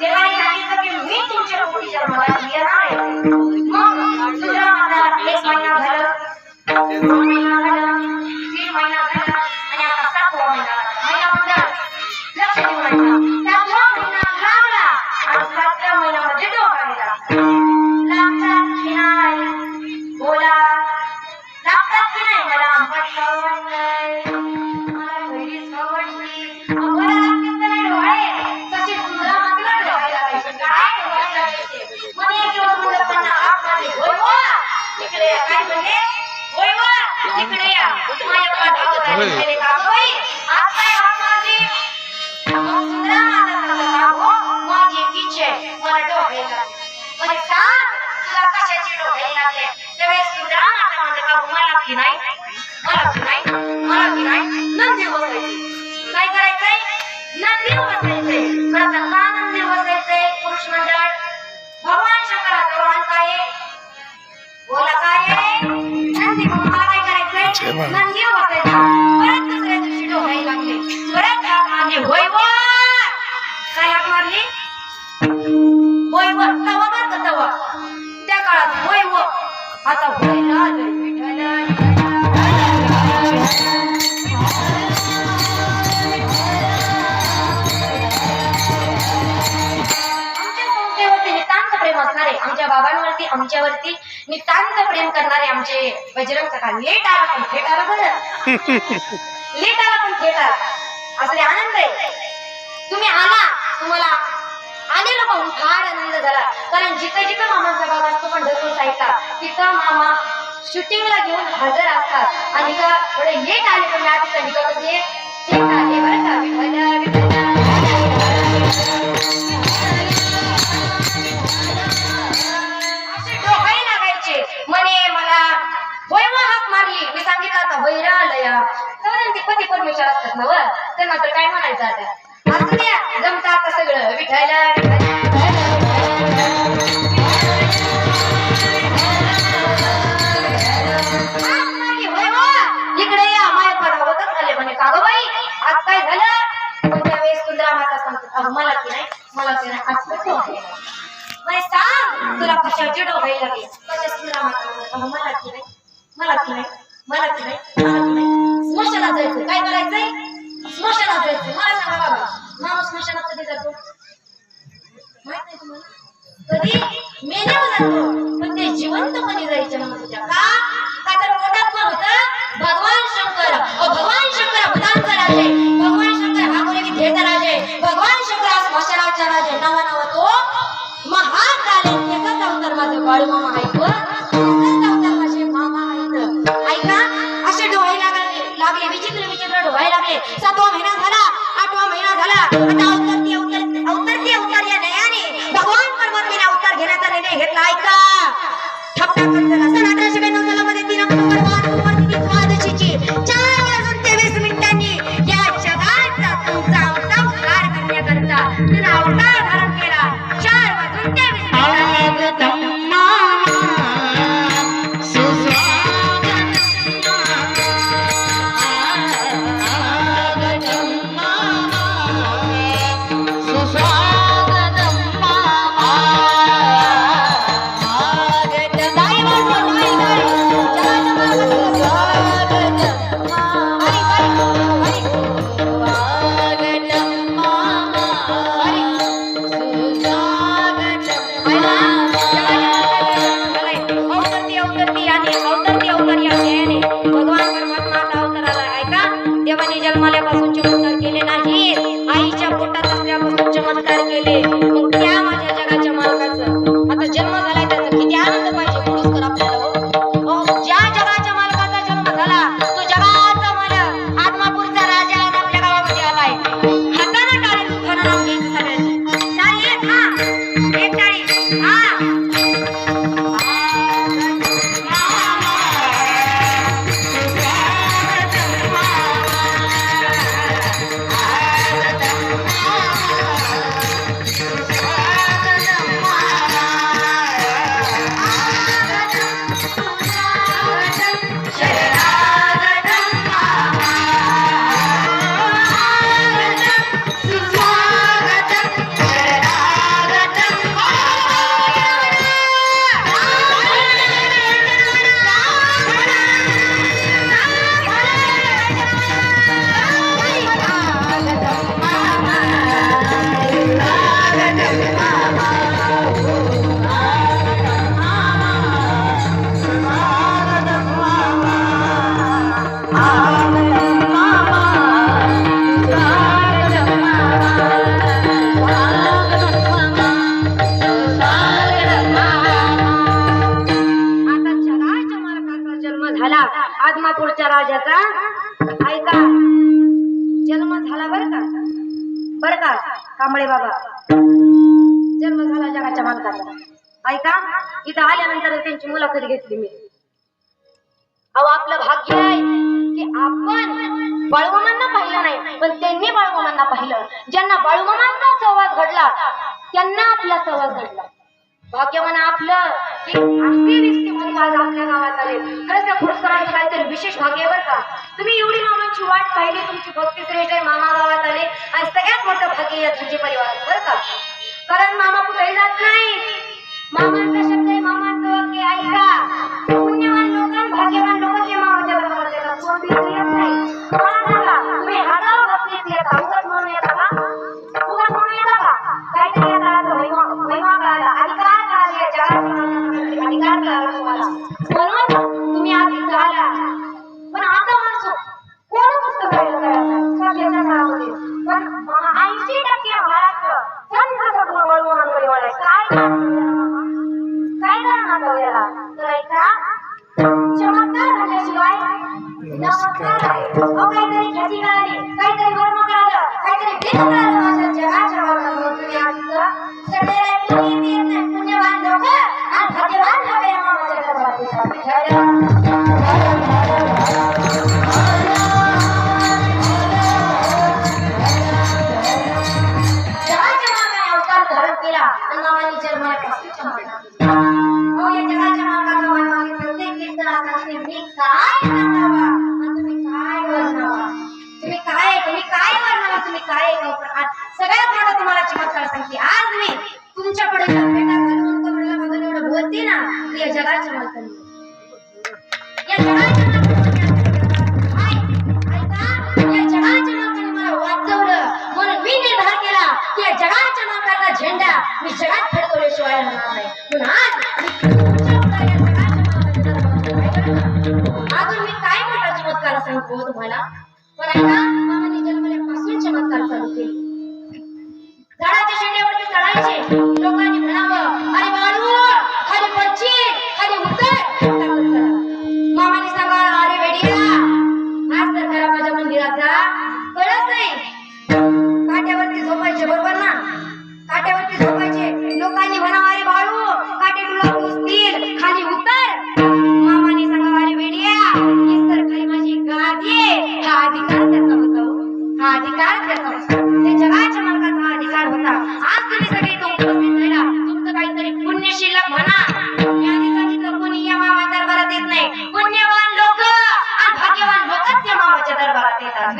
देवाने सांगितलं की मी तुमच्या पोटी जन्माला येणार आहे. मग सुदामाला 1 महिना झालं, 2 महिना झाला, 3 महिना झाला आणि आता 7वा महिना आला. महिना म्हणजे लक्ष देऊन ऐका. 7वा महिना लागला आणि 7व्या महिन्यामध्ये डोकायला लागतात की नाही बोला, लागतात की नाही? मला आंबट आवडलंय, मला घरीच आवडली, आम्हाला लागतात का नाही डोळे? तशी सुंदर मागला डोळायला पाहिजे काय डोळायला पाहिजे. म्हणे एक दिवस मुलांना हात मारले, होय वा इकडे या. काय म्हणले? होय वा इकडे या. माझ्या धावत आले का बाई आज काय हात मारली? मग सुंदर माता हो माझी इच्छा आहे, मला डोळायला म्हणजे सांग तुला कशाची डोळायला लागले? त्यावेळेस सुंदर माता म्हणते का मला की नाही, मला की नाही, मला की नाही. नंदी बसायचे. काय करायचंय? नंदी बसायचंय. पण आता का नंदी बसायचंय? पुरुष मंडळ भगवान शंकराचं वाहन काय आहे? बोला काय आहे? नंदी. मग मला काय करायचंय? नंदी बसायचं. परत दुसऱ्या दिवशी डोळायला लागले. परत हाक मारली, होय वा. काय हाक मारली? होय व. तवा बर का तवा त्या काळात होय व. आता होय ना आमच्या बाबांवरती आमच्यावरती नितांत प्रेम करणारे आमचे बजरंग काका. लेट आला पण थेट आला बरं. लेट आला पण थेट आला. असले आनंद आहे. तुम्ही आला, तुम्हाला आलेलो पाहून फार आनंद झाला. कारण जिथं जिथं मामांचा भाग असतो पंढरपूर साईडला तिथं मामा शूटिंगला घेऊन हजर असतात. आणि का थोडे लेट आले पण या ठिकाणी कसे थेट आले बरं का. म्हणे मला वैवा हाक मारली. मी सांगितलं आता वैरालया तर ते पती परमेश्वर असतात ना व त्यांना तर काय म्हणायचं आता. असं द्या जमतं आता सगळं विठायला. इकडे या माया परावतच आले. म्हणे का ग बाई आज काय झालं? पण त्यावेळेस सुंदरा माता सांगतात मला की नाही, मला की नाही, आज कसं नाही सांग तुला कशाची डोकाई लागली? कशा सुंदरा माता मला की नाही, मला की नाही, मला की नाही, मला की नाही. स्मशानात जायचं. काय करायचंय? स्मशानात जायचं. मला सांगा बाबा माणूस स्मशानात कधी जातो माहित नाही तुम्हाला? कधी मेल्यावर जातो. पण ते जिवंतपणे जायचे म्हणून तुझ्या का तर पोटात कोण होतं? भगवान शंकर. भगवान शंकर भूतांचा राजे, भगवान शंकर हा कोणी घेता राजे, भगवान शंकर स्मशानाचा राजे. नावा नावा तो महाकाले एकच अवतार माझं बाळू मामा ऐकव. एकच अवतार माझे मामा ऐकलं. ऐका असे डोळे लागले विचित्र विचित्र डोळे लागले. 7वा महिना झाला, 8वा महिना झाला. आता अवतार या नयाने भगवान परमात्म्याने अवतार घेण्याचा निर्णय घेतला. ऐका ठपका झाला. सन 1892 सालामध्ये 3 ऑक्टोबर द्वादशीची 4:23 या जगाचा तुमचा आमचा उद्धार करण्याकरता त्याने अवतार धारण केला. 4:23 देवाने जन्माल्यापासून चमत्कार केले नाही, आईच्या पोटात असल्यापासून चमत्कार केले. मग त्या माझ्या जगाच्या मालकाचं आता जन्म झालाय त्याचा किती आनंद पाहिजे पुरस्कार आपल्याला. ज्या जगाच्या मालकाचा जन्म झाला तो जगाचा मालक आत्मापूरचा राजा आहे आपल्या गावामध्ये आलाय. हाताने टाळी दुखानं नाव घ्यायचं सगळ्यांनी. टाळी एक हा एक टाळी हा. Thank you. राजाचा ऐका जन्म झाला बर का कांबळे बाबा, जन्म झाला जगाच्या मालकाचा. ऐका इथं आल्यानंतर त्यांची मुलाखत घेतली मी. अहो आपलं भाग्य आहे की आपण बाळूमामांना पाहिलं नाही, पण त्यांनी बाळूमामांना पाहिलं. ज्यांना बाळूमामांचा सहवास घडला त्यांना आपला सहवास घडला. भाग्यवान आपलं की असे दिसते म्हणून आज आपल्या गावात आले. खरंच त्या पुरस्काराचं काहीतरी विशेष भाग्य बरं का. तुम्ही एवढी मामांची वाट पाहिली, तुमची भक्ती श्रेष्ठ आहे, मामा गावात आले आणि सगळ्यात मोठं भाग्य या तुमच्या परिवारात बरं का. कारण मामा कुठेही जात नाही. मामांचा शब्द आहे, मामांचं की ऐका पुण्यवान लोक भाग्यवान लोक ते मामाच्या दरबारात येतात. कोण बी येत नाही. मला सांगा तुम्ही हजारो भक्तीत येता, उगाच म्हणून येता का? उगाच म्हणून येता का? काहीतरी या काळाचा महिमा कळाला, अधिकार कळाला, या जगाचा अधिकार कळाला तुम्हाला, म्हणून तुम्ही आज इथं आला. पण आता माणसं कोण पुस्तक राहिलं करायचं सध्याच्या काळामध्ये. पण 80% महाराष्ट्र संत बाळूमामांकडे वळलाय. काय करणार याला? तर ऐका चमत्कार झाल्याशिवाय नमस्कार आहे. काहीतरी ख्याती मिळाली, काहीतरी वर्म मिळालं, काहीतरी भेद मिळालं माझ्या जगाच्या वातावरणात. तुम्ही आज सगळ्याला पुण्य येत नाही. पुण्यवान लोक आणि भाग्यवान लोक या मामाच्या दरबारात येतात. जगाच्या मार्गाने अवतार धारण केला आणि मामाने जन्माला पासून या जगाच्या मार्गाचा मान मागे प्रत्येक कीर्तनात सांगते मी काय वर्णावा आणि तुम्ही काय वर्णावा, तुम्ही काय वर्णावा, तुम्ही काय सगळ्यात मोठा तुम्हाला चमत्कार सांगते. आज मी तुमच्याकडे भेटा घालून कमरेला बघून एवढं बोलते ना, या जगाच्या मालकाने या जगाच्या मला वाचवलं. म्हणून मी निर्धार केला की या जगाच्या मालकाचा झेंडा मी जगात फडकवल्याशिवाय राहणार नाही. म्हणून अजून मी काय मोठा चमत्कार सांगतो तुम्हाला. पण ऐका मामाने जन्मल्यापासून चमत्कार चालू केले. झाडाच्या शेंड्यावरती चढायचे, लोकांनी म्हणावं अरे बाळू खाली पडशील, खाली उतर. मामाने सांगा अरे वेडिया आज तर खरा माझ्या मंदिराचा कळत नाही. काट्यावरती झोपायचे बरोबर ना, काट्यावरती झोपायचे. लोकांनी म्हणावं अरे बाळू काटे तुला पुसतील, खाली उतर. मामाने सांगा अरे वेडिया हीच तर खरी माझी गादी आहे. हा अधिकार त्याचा होता, हा अधिकार त्याचा होता, त्या जगाच्या मालकाचा हा अधिकार होता. आज तुम्ही सगळे उपस्थित राहिला, तुमचं काहीतरी पुण्य शिल्लक म्हणा. मी आधी सांगितलं कोणी या मामा दरबारात येत नाही. पुण्यवान लोक आणि भाग्यवान लोकच या मामाच्या दरबारात येतात.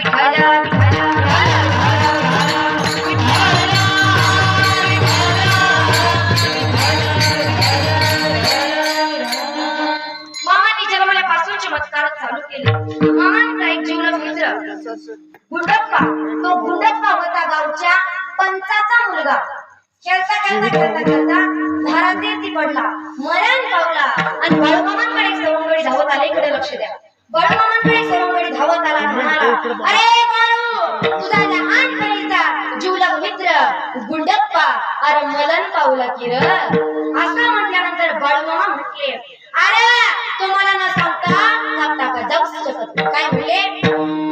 मामाने जन्मल्यापासून चमत्कार चालू केले. मामांचा एक जीवलग मित्र गुंडप्पा, तो गुंडप्पा होता गावच्या पंचाचा मुलगा. खेळता धारातीर्थी पडला, मरण पावला आणि बाळूमामांकडे सवंगडी धावत आला. इकडे लक्ष द्या. बाळूमामांकडे सवंगडी धावत आला, म्हणाला अरे बाळू तुझा लहानपणीचा जीवलग मित्र गुंडप्पा अरे मरण पावला की र. असं म्हटल्यानंतर बाळूमामा म्हटले अरे तुम्हाला न सांगता का जाऊ शकत नाही. काय म्हणले?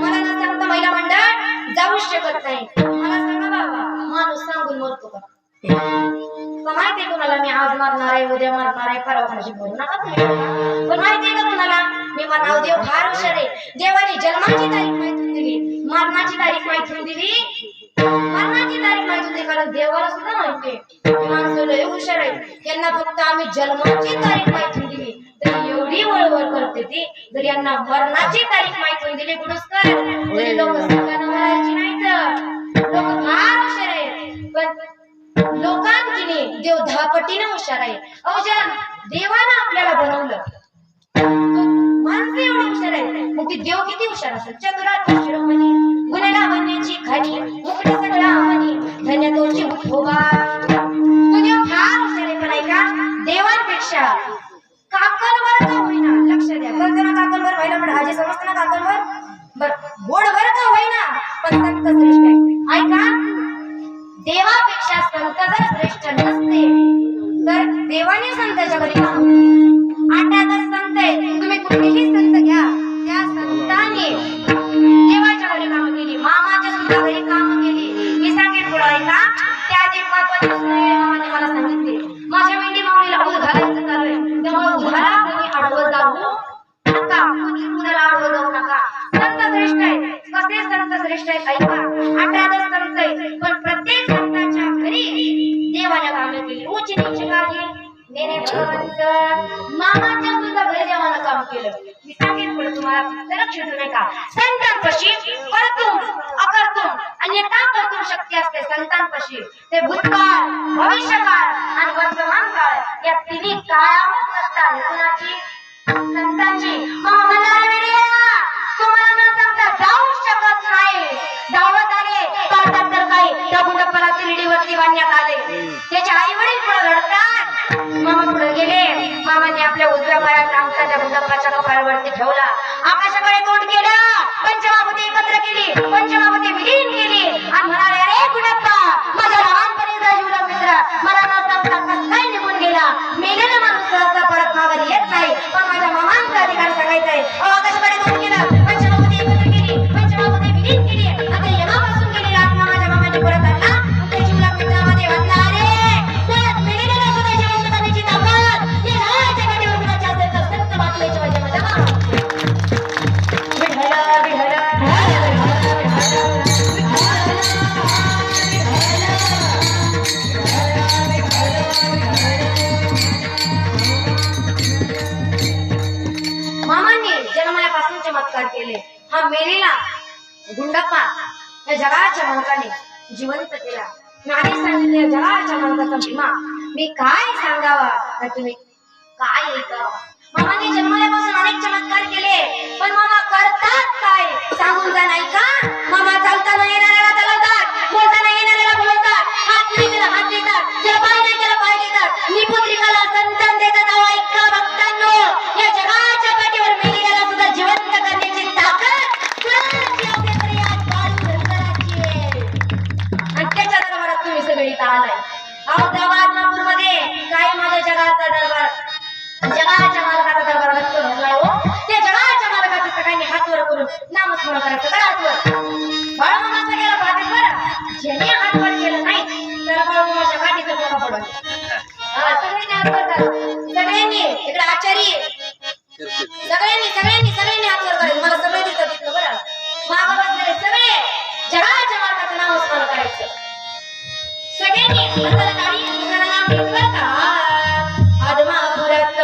मला न सांगता महिला मंडळ जाऊ शकत नाही. मला सांगा बाबा माणूस सांगून मरतो का? माहितीये कुणाला मी आज मारणार आहे, उद्या मारणार आहे, परवा भाजी बोलू नका तुम्ही. पण माहितीये का कुणाला मी म्हणाव देव फार हुशार आहे. देवाने जन्माची तारीख माहिती दिली, मरणाची तारीख माहिती दिली, मरणाची तारीख माहिती दिली. कारण देवाला सुद्धा माहितीये माणसं लय हुशार आहे. त्यांना फक्त आम्ही जन्माची तारीख माहिती दिली तरी एवढी वळवळ करते ती. जर यांना मरणाची तारीख माहिती दिली पुरस्कार तरी लोक संघानं मरायची नाही. तर लोक फार हुशार आहेत. पण लोकांकिनी देव 10 पटीने हुशार आहे. अवजान देवानं आपल्याला बनवलं, माणसं एवढं हुशार आहे, मग ती देव किती हुशार असेल. चतुरात शिरोमणी गुन्हेगार बनण्याची खाणी मुकुट सगळा म्हणी धन्य तोची उठोबा. तो देव फार हुशार आहे. पण ऐका देवांपेक्षा काकणवर का होईना, लक्ष द्या. कल्पना काकणवर व्हायला पण हाजी समजतं ना काकणवर बोर्डवर का होईना पण संत श्रेष्ठ आहे. ऐका देवापेक्षा संत जर श्रेष्ठ नसते तर देवाने संताच्या घरी काम 8 संत आहे. तुम्ही कुठेही संत घ्या त्या संतांनी देवाच्या घरी काम केली, मामाच्या सुद्धा घरी काम केली. मी सांगेन पुढे ऐका. त्यात एक महत्वाची गोष्ट मामाने मला सांगितली. माझ्या मेंढी माऊलीला दूध घालायचं चालू आहे, त्यामुळे दुधाला कोणी आडवं जाऊ नका, कोणी दुधाला आडवं जाऊ नका. संत श्रेष्ठ आहेत. कसे संत श्रेष्ठ आहेत ऐका. 18 संत आहेत, पण प्रत्येक संतांच्या घरी देवाने काम केली. उच्च नीच काही नेने भगवंत मामाच्या सुद्धा घरी देवानं काम केलं. मी सांगेन पुढे तुम्हाला लक्ष देऊ नका. संतांपाशी परतून अकर्तून अन्यथा कर्तुम शक्ती असते. संतांपाशी ते भूतकाळ, भविष्यकाळ आणि वर्तमान काळ या तिन्ही काळावर सत्ता आहे. कुणाची? संतांची. मग मला तुम्हाला न सांगता जाऊ शकत नाही. धावत आले पाहतात तर काही त्या गुंडप्पाला तिरडीवरती बांधण्यात आले. त्याचे आई वडील पुढे रडतात. मामा पुढे गेले. मामाने आपल्या उजव्या पायाचा अंगठा त्या गुंडप्पाच्या कपाळावरती ठेवला. आकाशाकडे तोंड केलं. पंचमाभूते एकत्र केली, पंचमाभूते विलीन केली आणि म्हणाले, अरे गुंडप्पा, माझ्या लहानपणीचा जीवलग मित्र मला न सांगता कस काय निघून गेला. मेलेला माणूस सहसा परत माघारी येत नाही, पण माझ्या मामांचा अधिकार सांगायचा आहे. आकाशाकडे तोंड केलं, पंचमाभूते एकत्र केली, पंचमाभूते विलीन केली. आता यमापासून गेलेला आत्मा माझ्या मामाने परत आणला. त्या जीवलग मित्रामध्ये वाटला, अरे मेलेला सुद्धा जिवंत करण्याची ताकद या राजाच्या गाडीवर कुणाची असेल तर सत्य वाचवायची माझ्या माझ्या चमत्कार केले. हा मेलेला गुंडप्पा या जगाच्या मालकाने जिवंत केला. नाही सांगितले जगाच्या मालकाचा भीमा. मी काय सांगावा तर तुम्ही काय ऐकावा. मामाने जन्मल्यापासून अनेक चमत्कार केले, पण मामा करतात काय सांगून जा नाही का. मामा चालताना येणाऱ्याला चालवतात, बोलताना येणाऱ्याला बोलवतात, हात नाही त्याला हात देतात, ज्याला पाय नाही त्याला पाय देतात, निपुत्रिकाला संतान देतात. ऐका भक्तांनो, या जगाच्या पाठीवर मेलेल्याला सुद्धा जिवंत करण्याची ताकद कुणाची अवघ्या तरी या बाळू धनगराची आहे. आणि त्याच्या दरबारात तुम्ही सगळे इथं आलाय. बदनापूरमध्ये काय माझ्या जगाचा दरबार, जगाच्या मालकाचा दरबार नसतो भरलाय हो. त्या जगाच्या मालकाचे सगळ्यांनी हात वर करून नामस्मरण करायचं. करा हात वर. बाळूमामाचा गेला पाहते बरं. ज्याने हात वर केलं नाही त्याला बाळूमामाच्या काठीचा टोका पडला. सगळ्यांनी हात वर करा. सगळ्यांनी इकडे आचारी सगळ्यांनी हात वर करायचं. मला सगळे दिसत तिथलं बरं. मागं बसलेले सगळे जगाच्या मालकाचं नामस्मरण करायचं. सगळ्यांनी हाताला टाळी दुसऱ्याला नाम घेतलं बरं का. आदमापुरात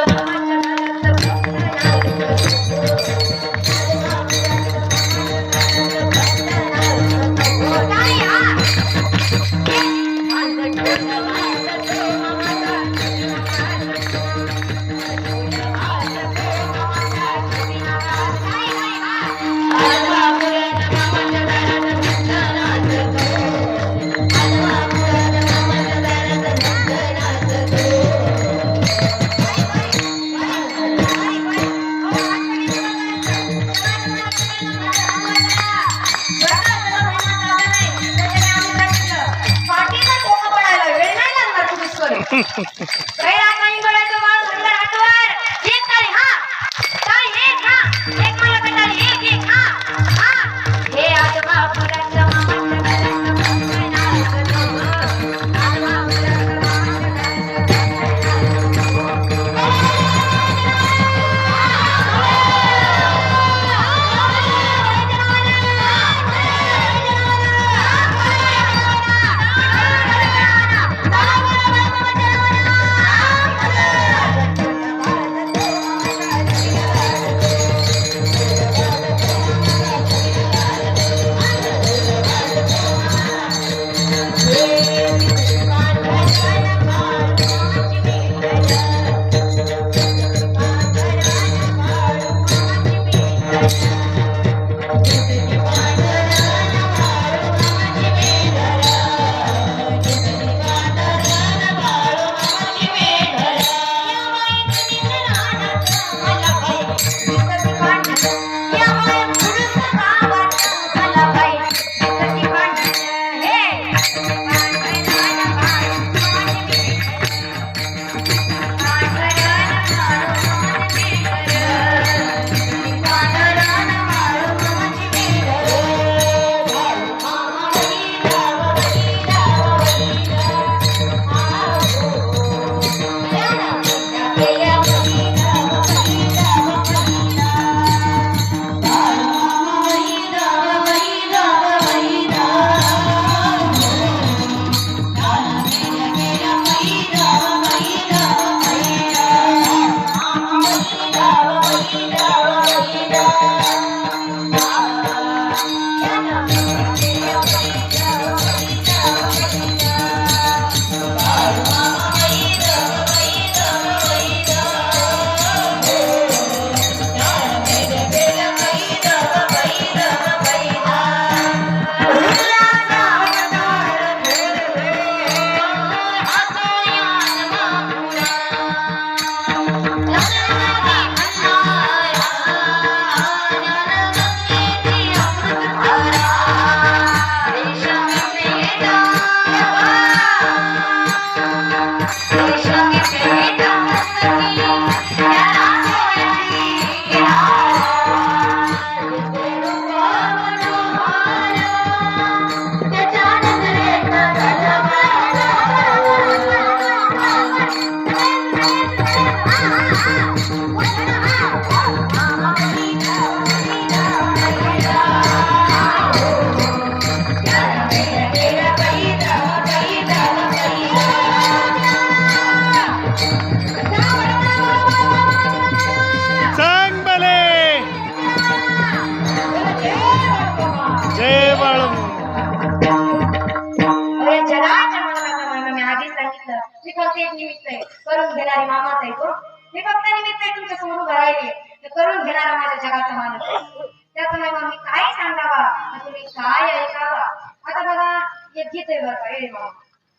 सांगितलं मी फक्त एक निमित्त आहे करून घेणारी मामाच आहे तो मी फक्त निमित्त आहे तुमच्या समोर उभं राहिले तर करून घेणारा माझ्या जगाचा माणूस आहे त्याचं नाही मी काय सांगावा तुम्ही काय ऐकावा आता बघा एक गीत आहे बघा हे मामा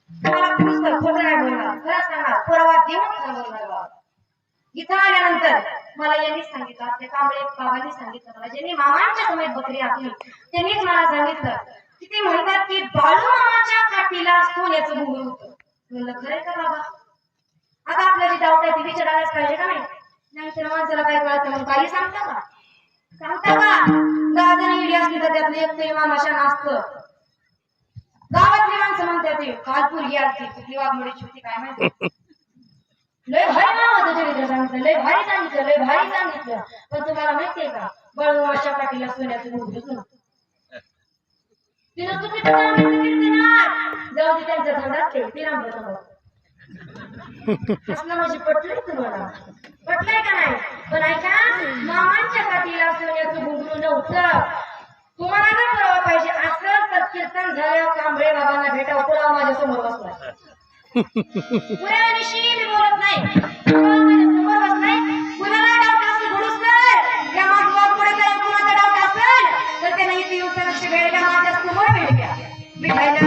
तुम्हाला पुस्तक खोटं नाही बोलणार खरं सांगणार पुरावा देऊन खरं बोलणार बाबा इथं आल्यानंतर मला यांनी सांगितलं आपल्या कांबळे बाबांनी सांगितलं मला ज्यांनी मामांच्या समेत बकरी राखली त्यांनीच मला सांगितलं की ते म्हणतात की बाळू मामाच्या काठीला सोन्याचं घुंगरू होतं म्हणलं खरंय का बाबा आता आपल्या जी डाऊट आहे ती विचारायलाच पाहिजे का नाही तर माणसाला काय कळतं मग काही सांगता का 10 जण इडी असली तर त्यातलं एक तरी मामाशा असतं गावातली माणसं म्हणतात ते काल पोरगी आलती कुठली वाघमोडीची होती काय माहिती लय भारी नावाचं चरित्र सांगितलं लय भारी सांगितलं पण तुम्हाला माहितीये का बळूमाच्या पाठीला सोन्याचं घुंगरूच नव्हतं तिनं चुकीचं सांगितलं कीर्तनात जाऊ दे त्यांचा धंदा असते ते रामप्रसाद असलं म्हणजे पटलंय तुम्हाला पटलंय का नाही पण ऐका मामांच्या पाठीला सोन्याचं घुंगरू नव्हतं तुम्हाला जर पुरावा पाहिजे असं तर कीर्तन झाल्यावर कांबळे बाबांना भेटावं पुरावा माझ्या समोर बसलाय पुराव्याविषयी मी बोलत नाही समोर बसलाय कुणाला डाऊट असेल घडूसकर या मागवा पुढे काही कुणाचा डाऊट असेल तर त्याने इथे येऊन लक्ष भेटल्या माझ्या समोर भेटल्या भेटायला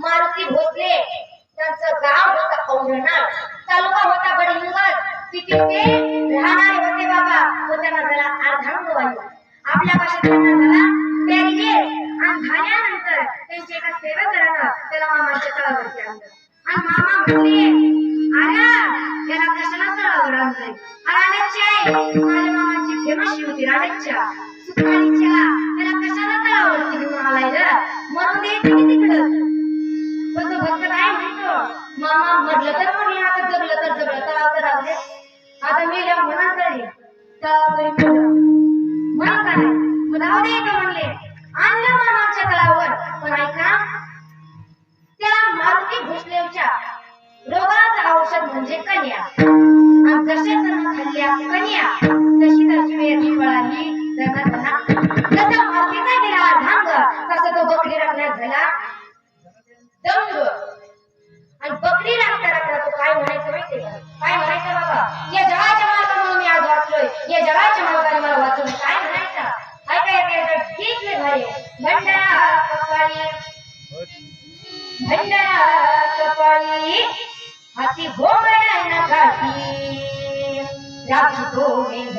मारुती भोसले त्यांचं गाव होतं औंढणार तालुका होता गडहिंग्लज तिथे ते राहणारे होते बाबा व त्यांना झाला अर्धांग वायू आपल्या भाषेत त्यांना झाला पॅरिले आणि झाल्यानंतर त्यांच्या एका सेवकानं त्याला मामाच्या तळावरती आणलं आणि मामा म्हणले अरे त्याला कशाला तळावर आणलंय राणेची आई माझ्या मामाची फेमस होती राणेच्या सुखारीच्या त्याला कशाला तळावरती घेऊन आलाय रे म्हणून दे तिकडं पण तो भक्त काय म्हणतो मामा म्हटलं तर म्हणले आता जगलं तर तळाव तर राहू दे आता मेल्या म्हणा तरी तळाव तरी म्हणून का नाही मग राहू दे का म्हणले आणलं मामाच्या तळावर पण ऐका त्या मारुती भोसलेच्या रोगाचं औषध म्हणजे कन्या आणि जसे त्यांना खाल्ल्या कन्या तशी त्याची वेळी पळाली त्यांना जसं मारुतीचा गेला धांग तसं तो बकरी राखण्यात झाला दंग आणि बकरी राखता तो काय म्हणायचं माहितीये का काय म्हणायचं बाबा या जगाच्या मालकामुळे मी आज वाचलोय या जगाच्या मालकाने मला वाचवलं काय म्हणायचं ऐकायचं ठीक नाही भाई भंडारा कपाळी हाती घोंगड नखाती राखी गोविंद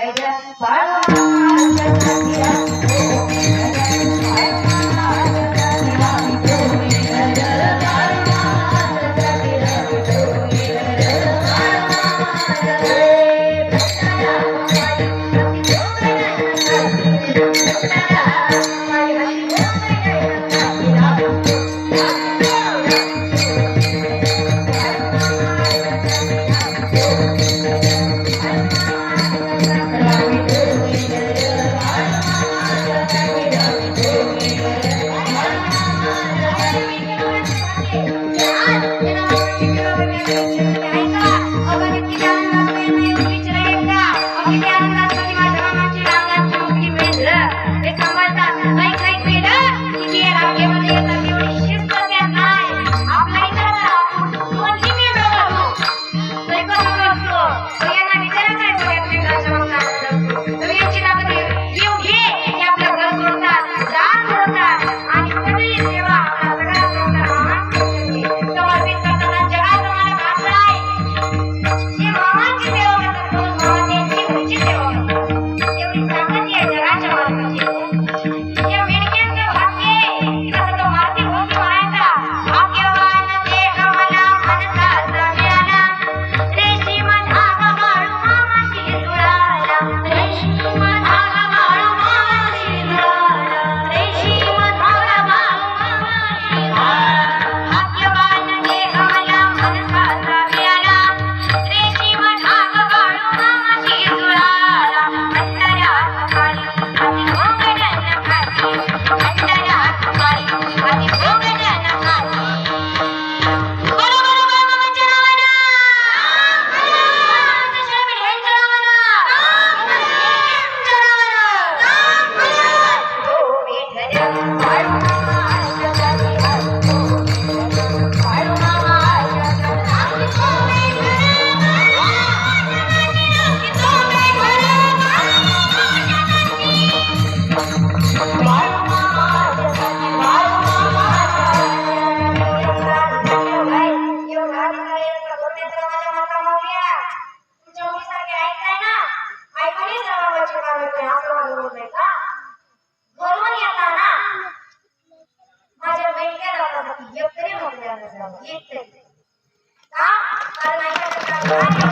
मामांच्या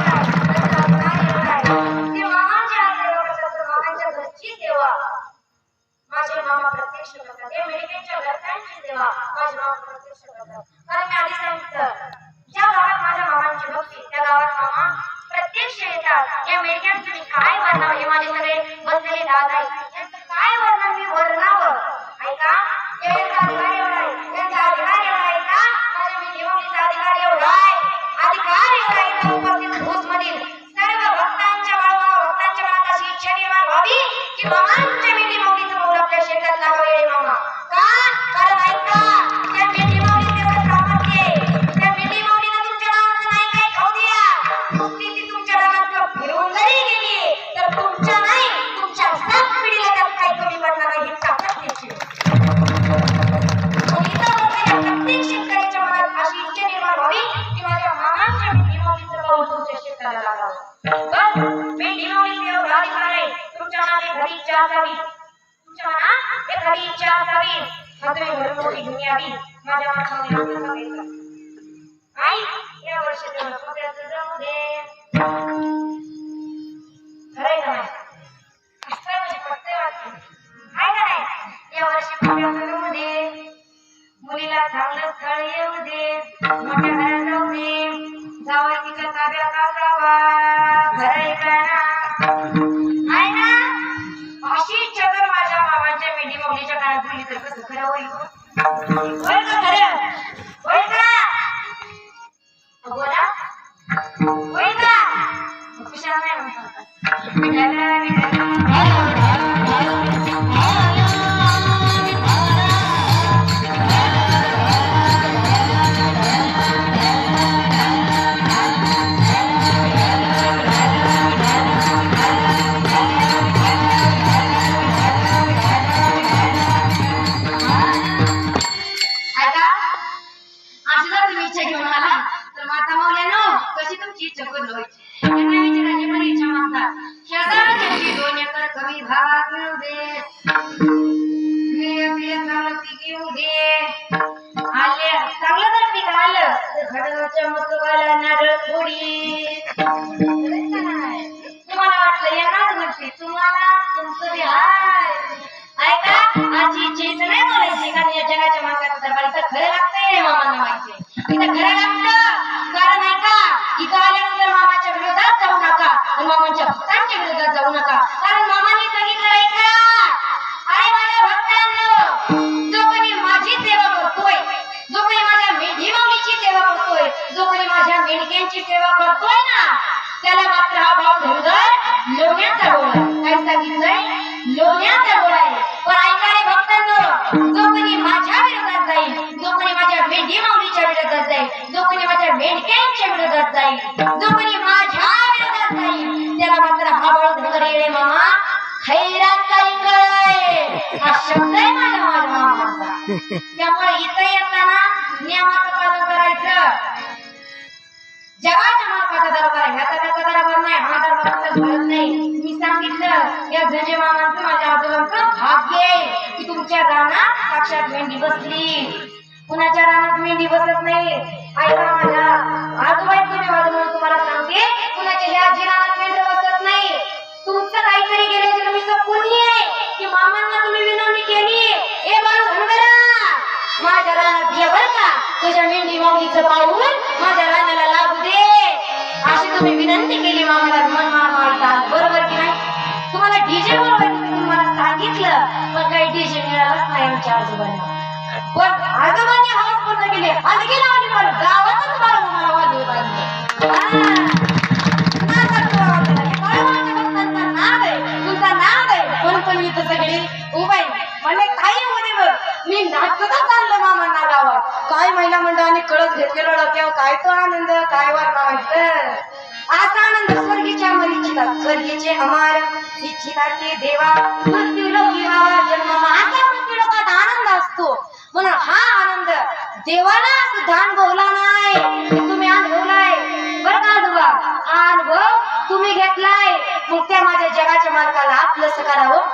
घरची सेवा माझे मामा प्रत्यक्ष करतात. ते मेडिकेटच्या घरच्यांची सेवा माझे मामा प्रत्यक्ष करतात. कारण मी आधी सांगितलं, ज्या गावात माझ्या मामांची भक्ती त्या गावात मामा प्रत्यक्ष येतात. या मेडिकेटचं मी काय वर्णावं, हे माझे सगळे बसलेले दादा आहेत, यांचं काय वर्णन मी वर्णावं. ऐका, यांचा अधिकार एवढा आहे, यांचा अधिकार एवढा आहे का माझ्या मी निवडीचा अधिकार एवढा आहे, अधिकार एवढा आहे का उपस्थित भूजमधील सर्व भक्तांच्या मनात अशी इच्छा निर्माण व्हावी की मामांच्या मेंढी माऊलीचं पाऊल आपल्या शेतात लागावे. मामा का? कारण ऐका, त्या मेंढी माऊलीचं एवढं सामर्थ्य आहे, त्या मेंढी माऊलीनं तुमच्या नावाचं नाही काय खाऊ द्या, नुसती ती तुमच्या नावात फिरवून जरी गेली तर तुमच्या नाही तुमच्या सात पिढीला त्यात काही कमी पडणार नाही. ही ताकद त्याची. प्रत्येक शेतकऱ्याच्या मनात अशी इच्छा निर्माण व्हावी की माझ्या मामांच्या मेंढी माऊलीचं पाऊल तुमच्या शेताला लागावं. बस मेंढी माऊलीचं एवढं अधिकार आहे. तुमच्या मनात एखादी इच्छा असावी, तुमच्या मनात एखादी इच्छा असावी, मग तुम्ही घरून मोठी घेऊन यावी. माझ्या मनामध्ये असं सांगितलं, आई या वर्षी तुला पत्र्याचं जाऊ दे. खरंय का नाही? असं म्हणजे पत्ते वाटते आहे का नाही? या वर्षी पत्र्याचं जाऊ दे, मुलीला चांगलं स्थळ येऊ दे, मोठ्या घरात जाऊ दे, जावई तिच्या ताब्यात असावा. खरंय का ना? आहे ना? अशी इच्छा जर माझ्या मामांच्या मेंढी माऊलीच्या काळात झाली तर कसं खरं होईल? होय का खरं? होय का? बोला, होय का? खुशाल नाही म्हणतात विठाला विठाला. तुम्हाला वाटलं येणार नसते, तुम्हाला तुमचं हाय. ऐका, आजची चीज नाही बोलायची, कारण या जगाच्या मार्गात दरबार इथं खरं लागतंय. मामांना माहिती इथं खरं लागतं. कारण ऐका, इथं आल्यानंतर मामाच्या विरोधात जाऊ नका आणि मामांच्या भक्तांच्या विरोधात जाऊ नका. कारण मामांनी सांगितलं, ऐका अरे माझ्या भक्तांनो, जो कोणी माझी सेवा करतोय, जो कोणी माझ्या मेंढी माऊलीची सेवा करतोय, जो कोणी माझ्या मेंढक्यांची सेवा करतोय ना, त्याला मात्र हा भाव धरुधर लोण्याचा गोळा. काय सांगितलंय? लोण्याचा गोळा आहे. पण ऐका रे भक्तांनो, जो कोणी माझ्या विरोधात जाईल, जो कोणी माझ्या मेंढी माऊलीच्या विरोधात जाईल, जो कोणी माझ्या मेंढक्यांच्या विरोधात जाईल, जो कोणी माझ्या विरोधात जाईल, त्याला मात्र हा भाव धरुधर येणे मामा खैराचा इंगळ. हा शब्द आहे माझ्या मामाचा. त्यामुळे इथं येताना नियमाचं पालन करायचं. जगाच्या मालकाचा दरबार आहे, ह्याचा त्याचा दरबार नाही, हा दरबार भरत नाही. मी सांगितलं, या झंजे मामांचं माझ्या आजोबांचं भाग्य आहे की तुमच्या रानात साक्षात मेंढी बसली. कुणाच्या रानात मेंढी बसत नाही. ऐका, माझ्या आजोबांचं मी म्हणून तुम्हाला सांगते, कुणाच्या ह्या रानात मेंढी बसत नाही. तुमचं काहीतरी गेल्याचं मी पुण्य आहे की मामांना तुम्ही विनवणी केली, ए बाळू धनगरा माझ्या रानात ये बर का, तुझ्या मेंढी माऊलीचं पाऊल माझ्या रानाला लागू दे, अशी तुम्ही विनंती केली मामाला. मन मारतात बरोबर की नाही? तुम्हाला डीजे बोलवायचं तुम्हाला सांगितलं, पण काही डीजे मिळालंच नाही आमच्या आजोबांना. पण आजोबांनी हवस पूर्ण केली. आज गेला आणि गावातच बाळू मला वाजवू लागले. सगळे उभे म्हणजे काही होते बघ, मी नाचता चाललं मामांना गावात. काय महिला मंडळाने कळस घेतलेला डोक्यावर, काय तो आनंद, काय वाटायचं. असा आनंद स्वर्गीच्या अमर इच्छितात, स्वर्गीचे अमर इच्छिताचे देवा मृत्यू लोकी व्हावा जन्म. असा मृत्यू लोकात आनंद असतो. म्हणून हा आनंद देवाला सुद्धा अनुभवला नाही, तुम्ही अनुभवलाय बरं का आजोबा, अनुभव तुम्ही घेतलाय. मग त्या माझ्या जगाच्या मालकाला आपलंच करावं.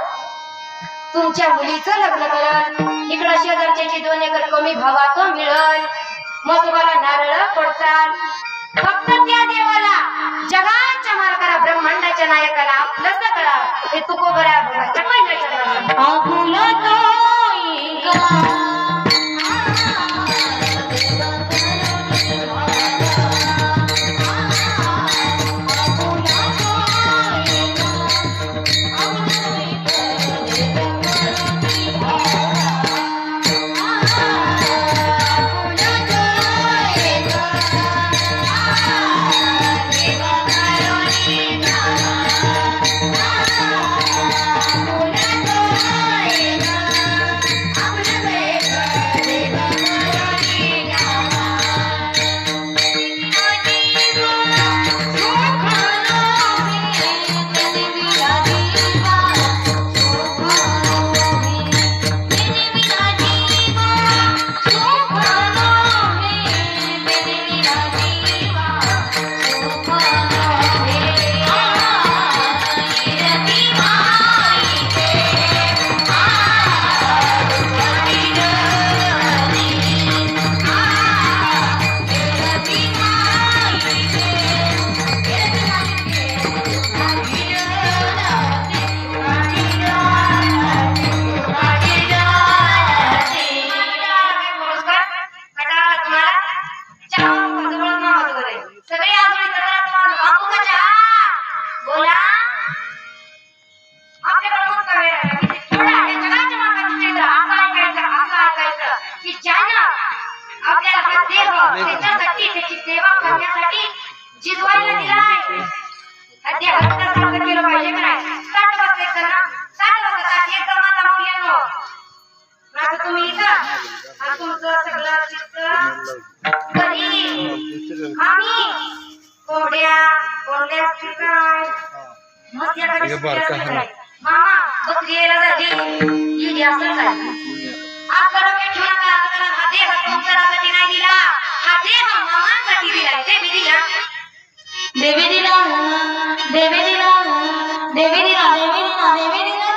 तुमच्या मुलीचं लग्न करल, इकडं शेजारच्याची 2 एकर कमी भावात मिळल, मग तुम्हाला नारळ पडचाल. फक्त त्या देवाला हे तू को बऱ्या बघा चपाई आपुला त्याच्यासाठी त्याची सेवा करण्यासाठी जिजवायला दिलाय. त्या हक्कासारखं केलं पाहिजे का नाही? 60 वाजता ना 60 वाजता एकदम आता मुलींनो आता तुम्ही इथं तुमचं सगळं चित्त घरी आम्ही कोंड्या काय मग याकडे मामा बकरी यायला झाली येडी असं काय आपल्याला ठेवू नका. हा देह संसारासाठी नाही दिला, हा देह मामांसाठी दिलाय. देवी दिला देवी दिला देवी दिला देवी दिला देवी दिला देवी दिला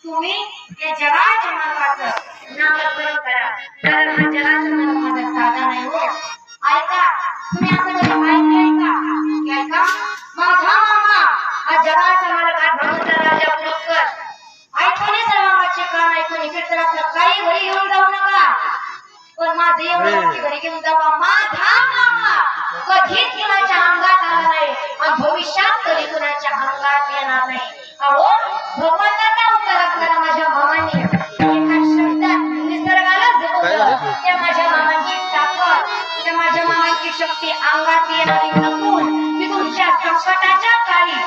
तुम्ही या जगाच्या मालकाचं नामकरण करा. कारण हा जगाचा मालक माझा साधा नाही हो. ऐका तुम्ही असं कधी ऐकलंय का? माझा मामा हा जगाचा मालक आज भगवंता राजा पुरस्कर ऐकून सर्वांचे कान ऐकून इकडे काही घरी घेऊन जाऊ नका. पण माझे एवढं घरी घेऊन जावा. माझा मामा कधीच कुणाच्या अंगात आला नाही आणि भविष्यात कधी कुणाच्या अंगात येणार नाही. अहो भगवंताचा अवतार असणारा माझ्या मामांनी एका शब्दात निसर्गाला जगवलं. त्या माझ्या मामांची ताकद, त्या माझ्या मामांची शक्ती अंगात येणारी नसून ती तुमच्या संकटाच्या काळी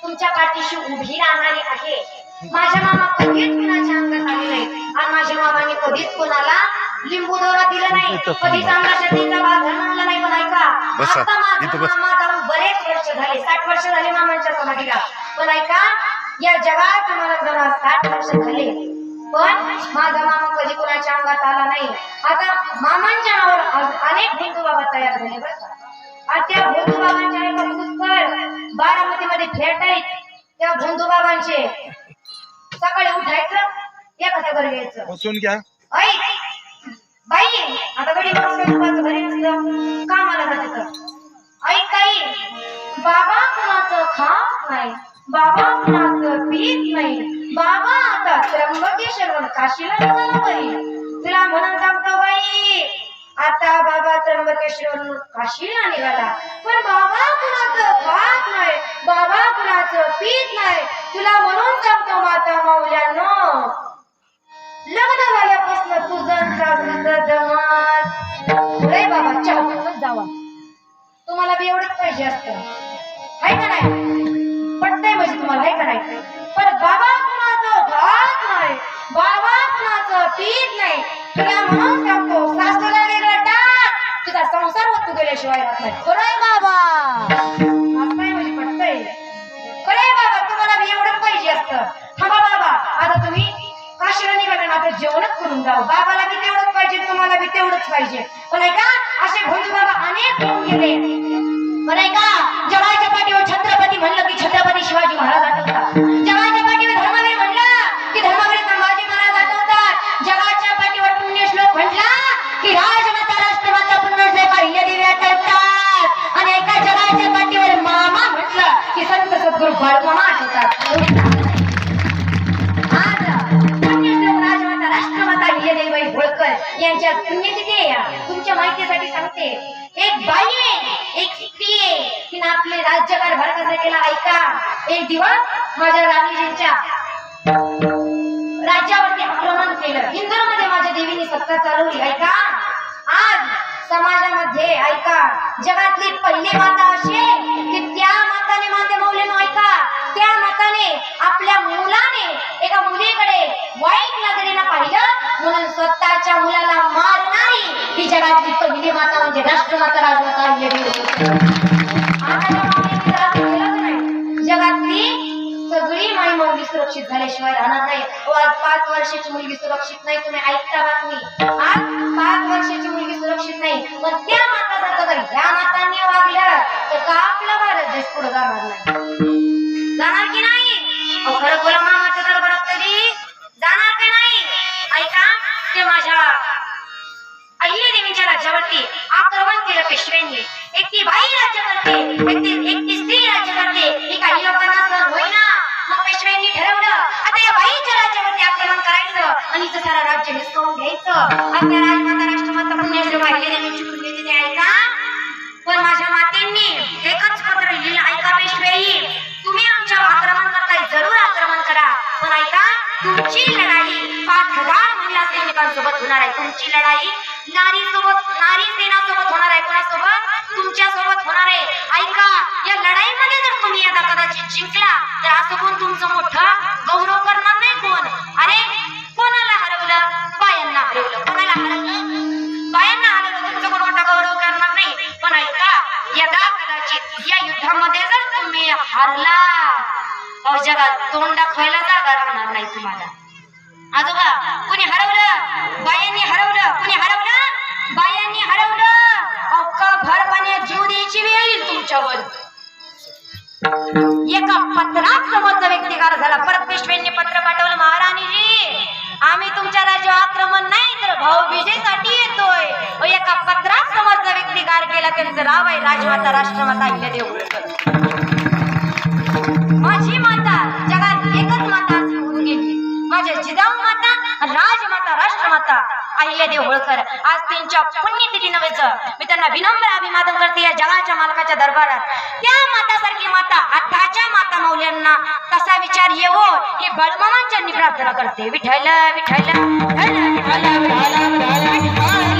तुमच्या पाठीशी उभी राहणारी आहे. माझ्या मामा कधीच कुणाच्या अंगात आले नाही आणि माझ्या मामांनी कधीच कोणाला लिंबू दोरा दिला नाही, कधीच अंगाशक्तीचा भाग धरला नाही. पण ऐका आता माझा मामा जाऊन बरेच वर्ष झाले, 60 वर्ष झाले मामांच्या समाधीला. पण ऐका या जगात मला जरा 60 वर्ष झाले पण माझा मामा कधी कुणाच्या अंगात आला नाही. आता मामांच्या नावावर अनेक भोंदू बाबा तयार झाले बरं का. आणि त्या भोंदू बाबांच्या एका पुष्कळ बारामतीमध्ये फ्लॅट आहेत. त्या भोंदू बाबांचे सकाळी उठायचं एखाद्या घरी यायचं बसून घ्या. बाई आता घरी घरी नसतं कामाला जाते. ऐक काही बाबा कुणाचं खात नाही, बाबा कुणाचं पीत नाही, बाबा आता त्र्यंबकेश्वर काशीला निघाला बाई. तुला म्हणून सांगतो बाई, आता बाबा त्र्यंबकेश्वर काशीला निघाला, पण बाबा कुणाचं खात नाही, बाबा कुणाचं पीत नाही. तुला म्हणून सांगतो माता माऊल्यांनो, लग्न झाल्यापासून तुझं सासरीचं जमात रे बाबा चहा पिऊनच जावा. तुम्हाला बी एवढंच पाहिजे असतं, हाय का नाही? पटतंय म्हणजे तुम्हाला, हाय का नाही? पण बाबा कुणाचं खात नाही, बाबा कुणाचं पीत नाही. तुला म्हणून सांगतो, सासूला वेगळं टाक, तुझा संसार होतो गेल्याशिवाय राहत नाही. खरंय बाबा, असं म्हणजे पटतंय. खरंय बाबा, तुम्हाला बी एवढंच पाहिजे असतं. थांबा बाबा, आता तुम्ही काशीला निघाले ना, आता जेवणच करून जाऊ. बाबाला बी तेवढंच पाहिजे, तुम्हाला बी तेवढंच पाहिजे. पण ऐका, असे भोंदू बाबा अनेक होऊन गेले. पण ऐका, जगाच्या पाठीवर छत्रपती म्हणलं की छत्रपती शिवाजी महाराज आठवतात. जगाच्या पाठीवर धर्मवीर म्हणलं की धर्मवीर संभाजी महाराज आठवतात. जगाच्या पाठीवर पुण्यश्लोक म्हणला की राजमाता राष्ट्रमाता पुण्यश्लोक अहिल्यादेवी आठवतात. आणि एका जगाच्या पाठीवर मामा म्हटलं की संत सद्गुरू बाळमामा आठवतात. अहिल्यादेवी होळकर यांच्या पुण्यतिथी आहे. तुमच्या माहितीसाठी सांगते, एक बाई आहे, एक स्त्री आहे, तिने आपले राज्यकारभार कसा केला ऐका. एक दिवस माझ्या राणीजींच्या राज्यावरती आक्रमण केलं. इंदोरमध्ये माझ्या देवीने सत्ता चालवली ऐका. आज समाजामध्ये ऐका, जगातली पहिली माता अशी की त्या माताने माते मौल्यांनो ऐका, त्या माताने आपल्या मुलाने एका मुलीकडे वाईट नजरेनं पाहिलं म्हणून स्वतःच्या मुलाला मारणारी ही जगातली पहिली माता म्हणजे राष्ट्रमाता राजमाता जगातली सगळी माई मुलगी सुरक्षित झाल्याशिवाय राहणार नाही. आज 5 वर्षाची मुलगी सुरक्षित नाही, तुम्ही ऐकता बातमी. आज 5 वर्षाची मुलगी सुरक्षित नाही, पण त्या मातासारखं जर ह्या मातांनी वागलं तर का आपला भारत देश पुढे जाणार नाही? जाणार की नाही? खरं बोला, मामाच्या दरबारात तरी जाणार की नाही? ऐका, ते माझ्या अहिल्यादेवीच्या राज्यावरती आक्रमण केलं पेशव्यांनी. एक ती बाई राज्य करते, एक ती स्त्री राज्य करते, ही काही लोकांना सहन होईना. मग पेशव्यांनी ठरवलं आता या बाईच्या राज्यावरती आक्रमण करायचं आणि हिचं सारा राज्य हिसकावून घ्यायचं. आपल्या राजमाता राष्ट्रमाता पुण्यश्लोक अहिल्यादेवीची पुण्यतिथी ऐका. पण माझ्या मातेंनी एकच पत्र लिहिलं ऐका, पेशवाई तुम्ही आमच्यावर आक्रमण करताय, जरूर आक्रमण करा, पण ऐका तुमची लढाई 5000 महिला सैनिकांसोबत होणार आहे. तुमची लढाई नारी सेनासोबत होणार आहे. कोणासोबत? तुमच्या सोबत होणार आहे. ऐका, या लढाईमध्ये जर तुम्ही यदा कदाचित जिंकला तर असं कोण तुमचं मोठं गौरव करणार नाही. कोण? अरे कोणाला हरवलं? बायांना हरवलं. कोणाला हरवलं? बायांना हरवलं. तुमचं कोण मोठा गौरव करणार नाही. पण ऐका, यदा कदाचित या युद्धामध्ये जर तुम्ही हारला, जगात तोंड दाखवायला जागा राहणार नाही तुम्हाला. आजोबा, कुणी हरवलं? बायांनी हरवलं. कुणी हरवलं? बायांनी हरवलं. अक्का भर पाण्यात जीव द्यायची वेळ येईल तुमच्यावर. एका पत्रात समोरचा व्यक्ती गार झाला. परत पेशव्यांनी पत्र पाठवलं, महाराणीजी आम्ही तुमच्या राज्यावर आक्रमण नाही तर भाऊबीजेसाठी येतोय. एका पत्रात समोरचा व्यक्ती गार केला. त्यांचं नाव आहे राजमाता राष्ट्रमाता अहिल्यादेवी होळकर. माझी माता, जगात एकच माता अशी होऊन गेली, माझ्या जिजाऊ माता राजमाता राष्ट्रमाता अहिल्यादेवी होळकर. आज त्यांच्या पुण्यतिथी नव्हेच मी त्यांना विनम्र अभिवादन करते या जगाच्या मालकाच्या दरबारात. त्या मातासारखी माता आताच्या माता मौल्यांना कसा विचार येवो हे बाळमामांच्या प्रार्थना करते. विठ्ठल विठ्ठल विठ्ठल विठ्ठल विठ्ठल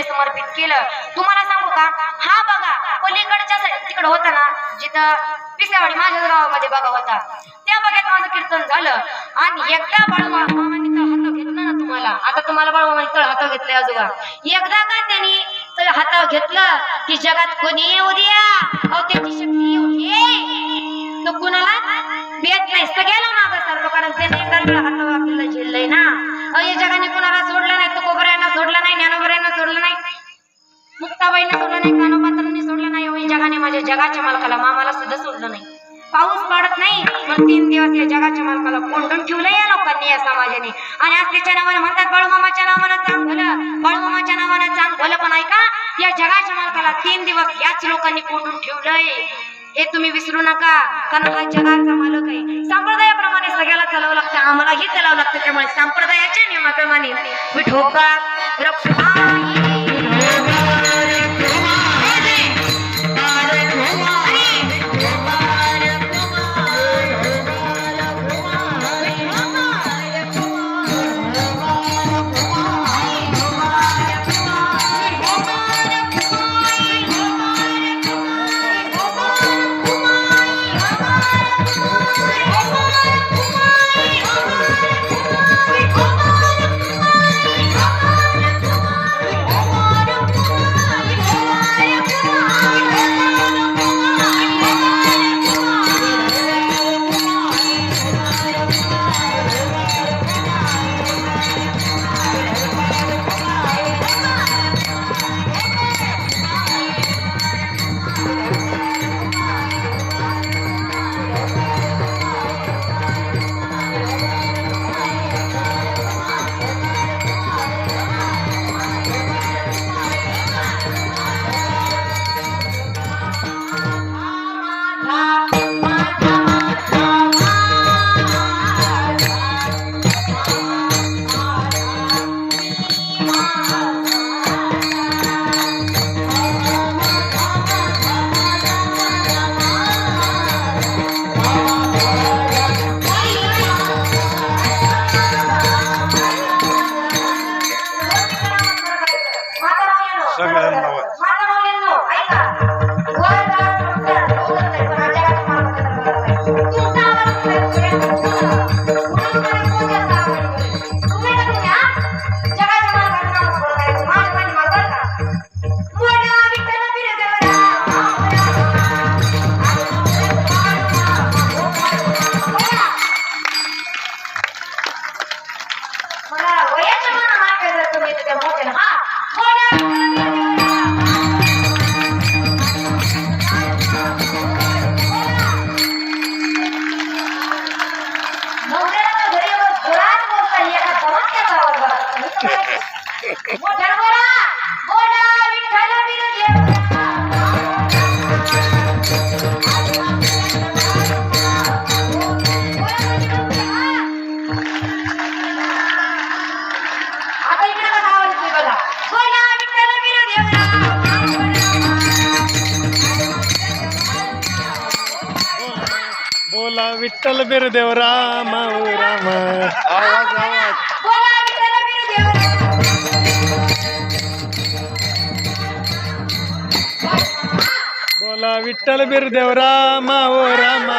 समर्पित केलं. तुम्हाला सांगू का, हा बघा पलीकडच्या तिकडे होता ना, जिथं पिसावाडी माझ्या गावामध्ये बघा होता, त्या बघ्यात माझं कीर्तन झालं. आणि एकदा बाळमामांनी तळ हातावर घेतलं ना, तुम्हाला आता तुम्हाला बाळमामांनी तळ हातावर घेतलंय आजोबा. एकदा का त्यांनी तळ हातावर घेतलं की जगात कोणी येऊ द्या, अहो त्याची शक्ती एवढी तो कुणाला भेट नाही, सगळ्याला मागं सरतो. कारण त्याने एकदा तळ हातावर आपल्याला झेललंय ना. या जगाने कुणाला सोडलं नाही, तो कोबऱ्यांना सोडलं नाही, ज्ञानोबऱ्यांना सोडलं नाही, मुक्ताबाईंना सोडलं नाही, कानोपात्रांनी सोडलं नाही. जगाने माझ्या जगाच्या मालकाला मामाला सुद्धा सोडलं नाही. पाऊस पडत नाही पण 3 दिवस या जगाच्या मालकाला कोंडून ठेवलं या लोकांनी. लोकांनी या समाजाने. आणि आज त्याच्या नावाने म्हणतात बाळूमामाच्या नावानं चांग भलं, बाळूमामाच्या नावानं चांग भलं. पण ऐका, या जगाच्या मालकाला 3 दिवस याच लोकांनी कोंडून ठेवलंय. हे तुम्ही विसरू नका, कारण हा जगाचा मालक आहे. संप्रदायाप्रमाणे सगळ्याला चालवं लागतं, आम्हालाही चालावं लागतं. त्यामुळे संप्रदायाच्या नियमाप्रमाणे विठोबा रखुमाई बोला विठ्ठल बिरदेव राम ओ राम. आवाज आवाज. बोला विठ्ठल बिरदेव राम ओ राम.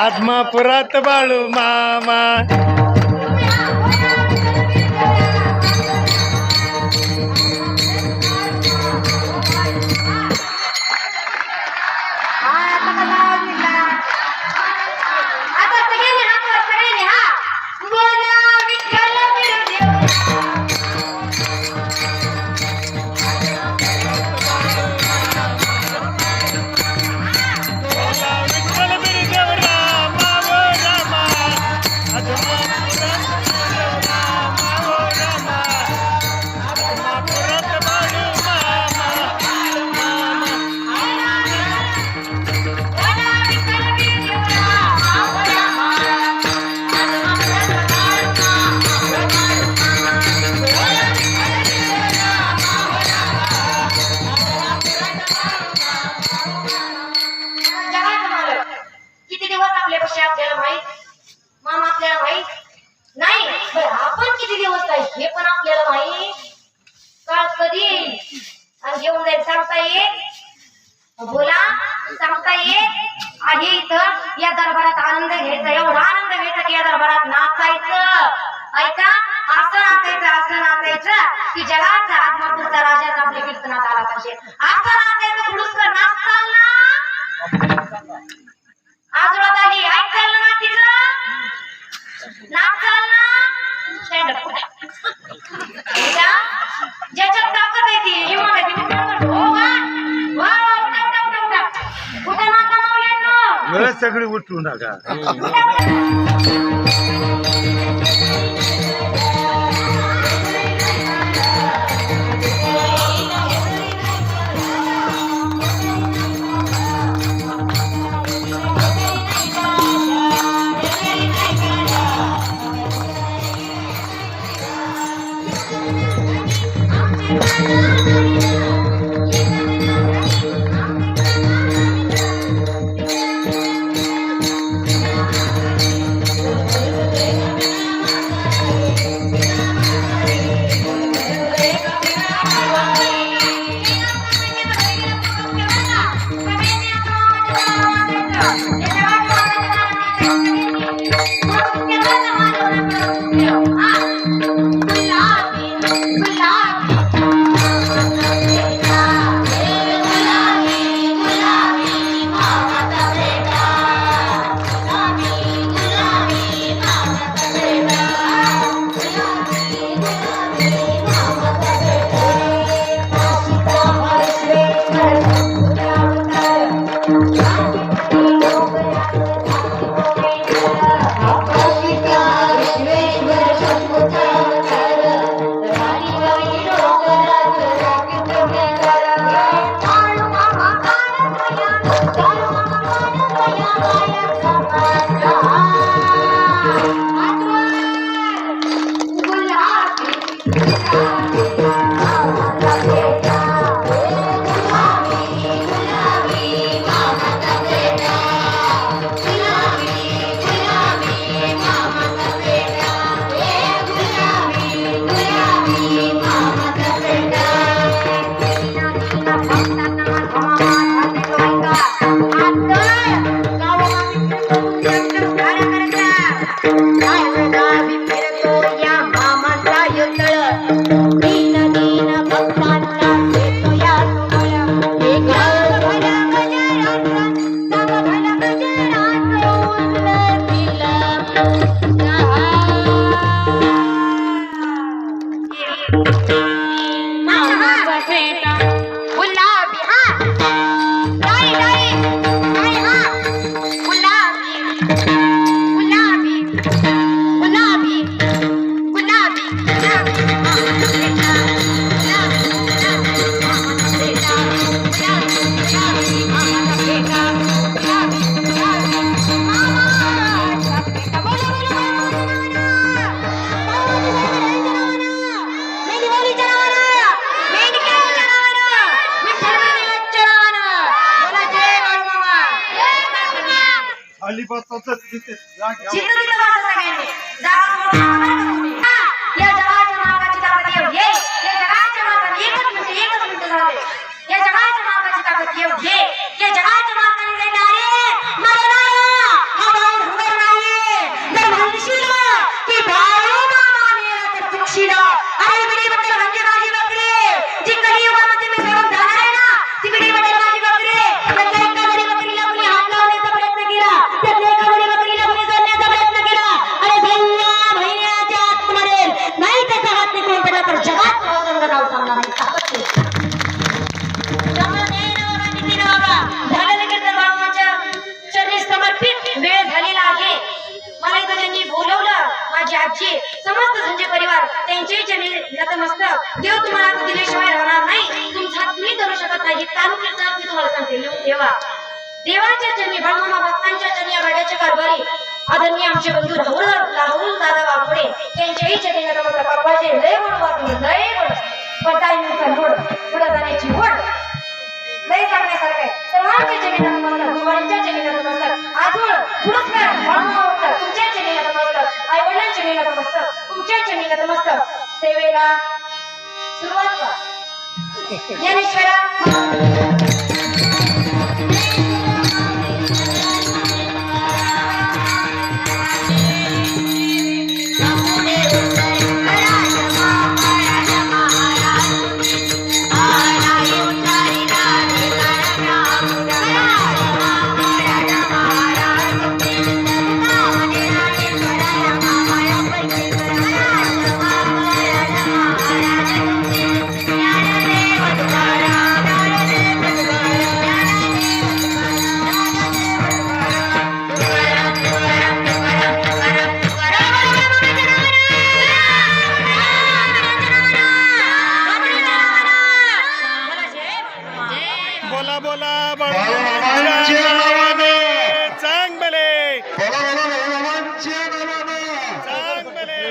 आत्मापुरात बाळू मामा. आपल्याला माहित, मामा आपल्याला माहित नाही, आपण किती दिवस आहे हे पण आपल्याला माहित. काळ कधी आणि घेऊन जाईल सांगता येत, बोला सांगता येत. आहे इथं या दरबारात आनंद घ्यायचा, एवढा आनंद घ्यायचा की या दरबारात नाचायचं. ऐका, असं नाचायचं की जगाचा आत्मापूरचा राजाचा आपल्या कीर्तनात आला पाहिजे. असं नाचायचं खुडूसकर नाचताल ना. आजोळात आली ऐकाल ना तिचं नाचाल ना. स्टँड अप ज्याच्यात ताकद आहे ती हिंमत आहे ती उठा नाका मावल्यांनो. सगळी उठू नका. मामाचा फेटा गुलाबी हा डाळी डाळी डाळी हा गुलाबी गुलाबी गुलाबी गुलाबी अलिबागचं तिथे जा घ्या. या जगाच्या मालकाची ताकद एवढी आहे. या जगाच्या मालकाने एकच मिनिट झाले. या जगाच्या मालकाची ताकद एवढी आहे. या जगाच्या मालकाने देणारे मला हा भाऊ हुबर नाही. जर म्हणशील की भाऊ मामा मेला तर चुकशील. अरे बिडी बद्दल म्हणजे माझी बकरी जी कलियुगामध्ये मी सेवन झाणार आहे ना ती बिडी बद्दल माझी बकरी. त्यातल्या एका जरी बकरीला कोणी हात लावण्याचा प्रयत्न केला त्यातल्या एका जरी बकरीला कोणी जोडण्याचा प्रयत्न केला आणि 2 महिन्याच्या आतमध्ये नाही त्याचा हात निघून पडला तर जगात रंग नाव सांगणार आहे. झालेलं कीर्तन बाळाच्या चरणी समर्पित वेळ झालेला आहे. मला इथं ज्यांनी बोलवलं माझी आजी समस्त संजय परिवार त्यांच्याही चरणी नतमस्तक. देव तुम्हाला आता दिल्याशिवाय राहणार नाही. तुमचा हात तुम्ही धरू शकत नाही. चालू कीर्तनात मी तुम्हाला सांगते लिहून ठेवा. देवाच्या चरणी बाळमामा भक्तांच्या चरणी या गाड्याच्या कारभारी आदरणीय आमचे बंधू राहुल दादा वाघोडे त्यांच्याही चरणी नतमस्तक. बाबाजी लय गोड वाटून लय गोड पटाईचा गोड पुढे जाण्याची गोड लय सांगण्यासारखं आहे. सर्वांच्या चरणी नतमस्तक. गुरुवारींच्या चरणी नतमस्तक. आजोळ पुरस्कार बाळमामा भक्त तुमच्या चरणी नतमस्तक. आई वडिलांच्या चरणी नतमस्तक. तुमच्या चरणी नतमस्तक. सेवेला सुरुवात करा. ज्ञानेश्वरा बोला बोला बाळूमामाच्या नावाने चांगले चांगले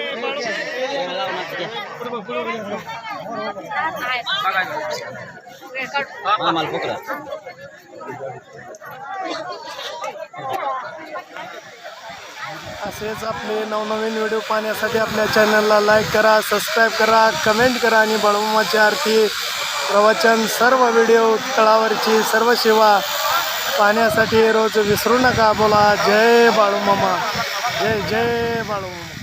असेच आपले नवनवीन व्हिडिओ पाहण्यासाठी आपल्या चॅनलला लाईक करा, सबस्क्राईब करा, कमेंट करा आणि बाळूमामाची आरती प्रवचन सर्व व्हिडिओ तळावरची सर्व सेवा पाहण्यासाठी रोज विसरू नका. बोला जय बाळूमामा. जय जय बाळूमामा.